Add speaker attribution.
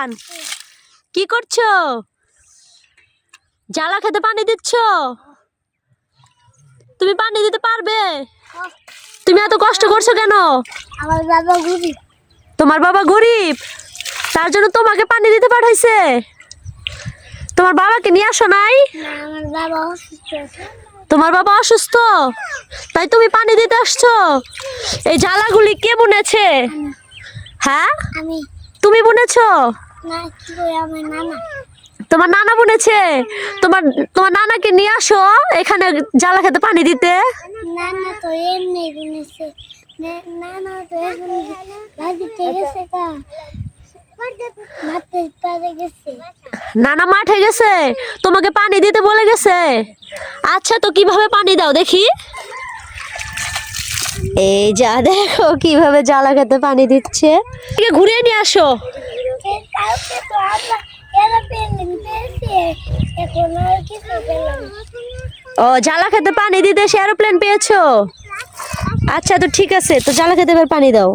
Speaker 1: জান, কি করছো? জ্বালা খেতে পানি দিচ্ছ? তুমি পানি দিতে পারবে? তুমি এত কষ্ট করছো কেন?
Speaker 2: আমার বাবা গরিব।
Speaker 1: তোমার বাবা গরিব, তার জন্য তোমাকে পানি দিতে পাঠাইছে? তোমার বাবাকে নিয়ে আসো নাই?
Speaker 2: না, আমার বাবা অসুস্থ।
Speaker 1: তোমার বাবা অসুস্থ, তাই তুমি পানি দিতে আসছো? এই জ্বালাগুলি কে বুনেছে? হ্যাঁ,
Speaker 2: আমি
Speaker 1: তুমি বুনেছো?
Speaker 2: না, কি করে আমার নানা।
Speaker 1: তোমার নানা বুনেছে? তোমার তোমার নানাকে নিয়ে আসো এখানে জ্বালা খেতে পানি দিতে।
Speaker 2: নানা তো এমনি বুনেছে। নানা তো এখন বাড়িতে গেছে কা মাঠে পারে গেছে।
Speaker 1: নানা মাঠে গেছে, তোমাকে পানি দিতে বলে গেছে? আচ্ছা, তো কিভাবে পানি দাও দেখি? এই যা, দেখো কিভাবে জ্বালা খেতে পানি দিচ্ছে। একে ঘুরিয়ে নিয়ে আসো।
Speaker 2: কালকে তো আমরা এরোপ্লেন পেয়েছি, এখন আর কিছু পেলাম না।
Speaker 1: ও, জ্বালা খেতে পানি দিতে সে এরোপ্লেন পেয়েছো? আচ্ছা, তো ঠিক আছে, তো জ্বালা খেতে এবার পানি দাও।